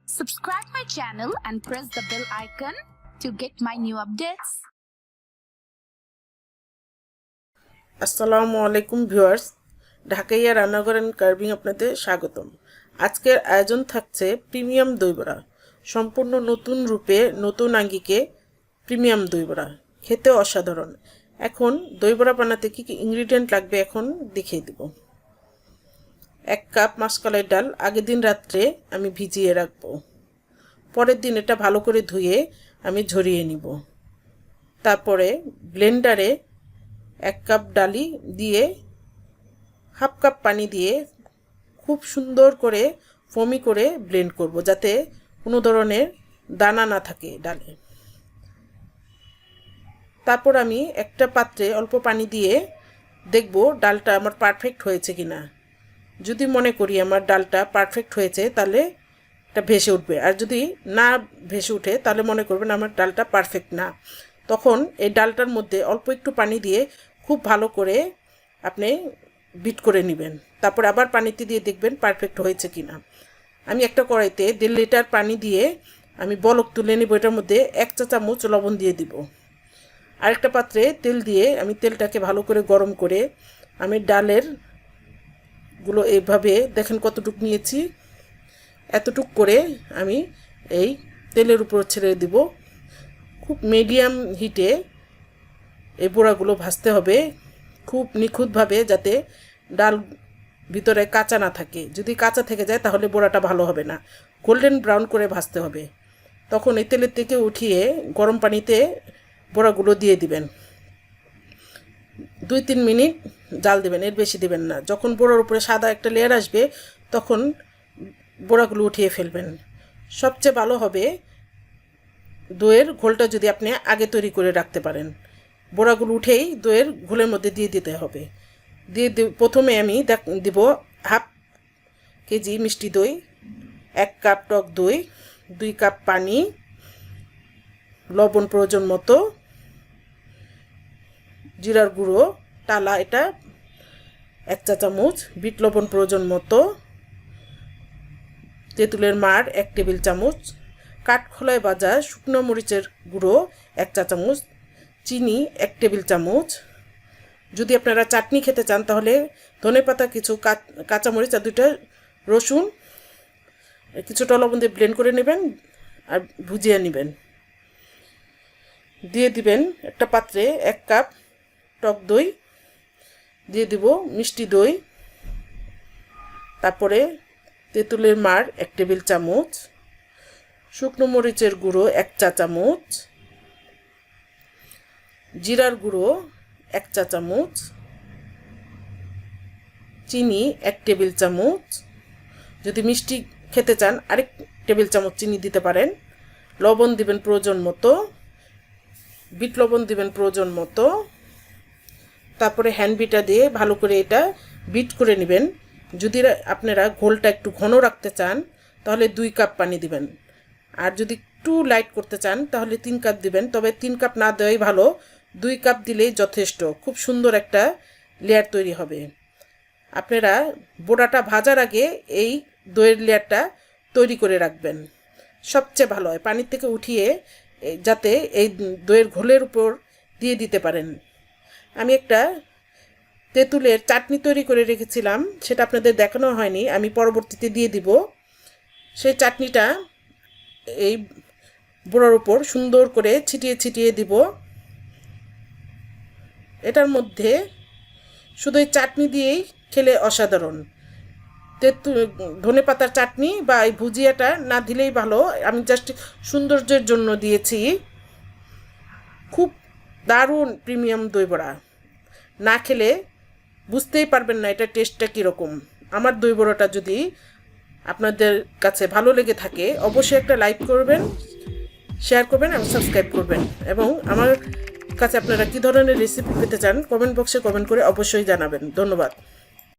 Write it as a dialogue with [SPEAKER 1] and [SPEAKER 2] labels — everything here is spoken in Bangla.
[SPEAKER 1] Subscribe my channel and press the bell icon to get my new updates.
[SPEAKER 2] আসসালামু আলাইকুম ভিউয়ার্স, ঢাকাইয়া রান্নাঘর এন্ড কার্ভিং আপনাদের স্বাগতম। আজকের আয়োজন থাকছে প্রিমিয়াম দই বড়া, সম্পূর্ণ নতুন রূপে নতুন আঙ্গিকে প্রিমিয়াম দই বড়া, খেতে অসাধারণ। এখন দই বড়া বানাতে কি কি ইনগ্রেডিয়েন্ট লাগবে এখন দেখিয়ে দিব। 1 কাপ মাসকলাই ডাল আগের দিন রাত্রে আমি ভিজিয়ে রাখবো। পরের দিন এটা ভালো করে ধুয়ে আমি ঝরিয়ে নিব। তারপরে ব্লেন্ডারে 1 কাপ ডালি দিয়ে হাফ কাপ পানি দিয়ে খুব সুন্দর করে ফোমি করে ব্লেন্ড করব, যাতে কোনো ধরনের দানা না থাকে ডালে। তারপর আমি একটা পাত্রে অল্প পানি দিয়ে দেখব ডালটা আমার পারফেক্ট হয়েছে কিনা। যদি মনে করি আমার ডালটা পারফেক্ট হয়েছে তাহলে এটা ভেসে উঠবে, আর যদি না ভেসে উঠে তাহলে মনে করবেন আমার ডালটা পারফেক্ট না। তখন এই ডালটার মধ্যে অল্প একটু পানি দিয়ে খুব ভালো করে আপনি বিট করে নেবেন। তারপর আবার পানিতে দিয়ে দেখবেন পারফেক্ট হয়েছে কিনা। আমি একটা কড়াইতে 1.5 লিটার পানি দিয়ে আমি বলক তুলে নেব। এটার মধ্যে 1 চা চামচ লবণ দিয়ে দিব। আরেকটা পাত্রে তেল দিয়ে আমি তেলটাকে ভালো করে গরম করে আমি ডালের গুলো এইভাবে দেখেন কতটুকু নিয়েছি, এতটুক করে আমি এই তেলের উপর ছেড়ে দিব। খুব মিডিয়াম হিটে এই বড়াগুলো ভাজতে হবে, খুব নিখুঁতভাবে, যাতে ডাল ভিতরে কাঁচা না থাকে। যদি কাঁচা থেকে যায় তাহলে বড়াটা ভালো হবে না। গোল্ডেন ব্রাউন করে ভাজতে হবে। তখন এই তেলের থেকে উঠিয়ে গরম পানিতে বড়াগুলো দিয়ে দিবেন। 2-3 মিনিট জাল দেবেন, এর বেশি দেবেন না। যখন বড়ার উপরে সাদা একটা লেয়ার আসবে তখন বড়াগুলো উঠিয়ে ফেলবেন। সবচেয়ে ভালো হবে দইয়ের ঘোলটা যদি আপনি আগে তৈরি করে রাখতে পারেন। বড়াগুলো উঠেই দইয়ের ঘোলের মধ্যে দিয়ে দিতে হবে। প্রথমে আমি দিব হাফ কেজি মিষ্টি দই, 1 কাপ টক দই, 2 কাপ পানি, লবণ প্রয়োজন মতো, জিরার গুঁড়ো টালা এটা 1 চা চামচ, বিট লবণ প্রয়োজন মতো, তেঁতুলের মাড় 1 টেবিল চামচ, কাঠখোলায় ভাজা শুকনো মরিচের গুঁড়ো 1 চা চামচ, চিনি 1 টেবিল চামচ। যদি আপনারা চাটনি খেতে চান তাহলে ধনেপাতা, কিছু কাঁচামরিচ আর 2টা রসুন কিছুটা লবণ দিয়ে ব্লেন্ড করে নেবেন আর ভুজিয়ে নেবেন। দিয়ে দিবেন একটা পাত্রে 1 কাপ টক দই, দিয়ে দিব মিষ্টি দই, তারপরে তেঁতুলের মাড় 1 টেবিল চামচ, শুকনো মরিচের গুঁড়ো 1 চা চামচ, জিরার গুঁড়ো 1 চা চামচ, চিনি 1 টেবিল চামচ। যদি মিষ্টি খেতে চান আরেক টেবিল চামচ চিনি দিতে পারেন। লবণ দিবেন প্রয়োজন মতো, বিট লবণ দিবেন প্রয়োজন মতো। তারপরে হ্যান্ড বিটার দিয়ে ভালো করে এটা বিট করে নেবেন। যদি আপনারা ঘোলটা একটু ঘন রাখতে চান তাহলে 2 কাপ পানি দিবেন, আর যদি একটু লাইট করতে চান তাহলে 3 কাপ দিবেন। তবে 3 কাপ না দেওয়াই ভালো, 2 কাপ দিলেই যথেষ্ট। খুব সুন্দর একটা লেয়ার তৈরি হবে। আপনারা বড়াটা ভাজার আগে এই দইয়ের লেয়ারটা তৈরি করে রাখবেন, সবচেয়ে ভালো হয়। পানির থেকে উঠিয়ে যাতে এই দইয়ের ঘোলের উপর দিয়ে দিতে পারেন। আমি একটা তেঁতুলের চাটনি তৈরি করে রেখেছিলাম, সেটা আপনাদের দেখানো হয়নি, আমি পরবর্তীতে দিয়ে দিব। সেই চাটনিটা এই বড়ার উপর সুন্দর করে ছিটিয়ে ছিটিয়ে দিব। এটার মধ্যে শুধু এই চাটনি দিয়েই খেলে অসাধারণ। ধনেপাতার চাটনি বা এই ভুজিয়াটা না দিলেই ভালো, আমি জাস্ট সৌন্দর্যের জন্য দিয়েছি। খুব দারুণ প্রিমিয়াম দই বড়া, না খেলে বুঝতেই পারবেন না এটা টেস্টটা কীরকম। আমার দই বড়াটা যদি আপনাদের কাছে ভালো লেগে থাকে অবশ্যই একটা লাইক করবেন, শেয়ার করবেন এবং সাবস্ক্রাইব করবেন। এবং আমার কাছে আপনারা কী ধরনের রেসিপি পেতে চান কমেন্ট বক্সে কমেন্ট করে অবশ্যই জানাবেন। ধন্যবাদ।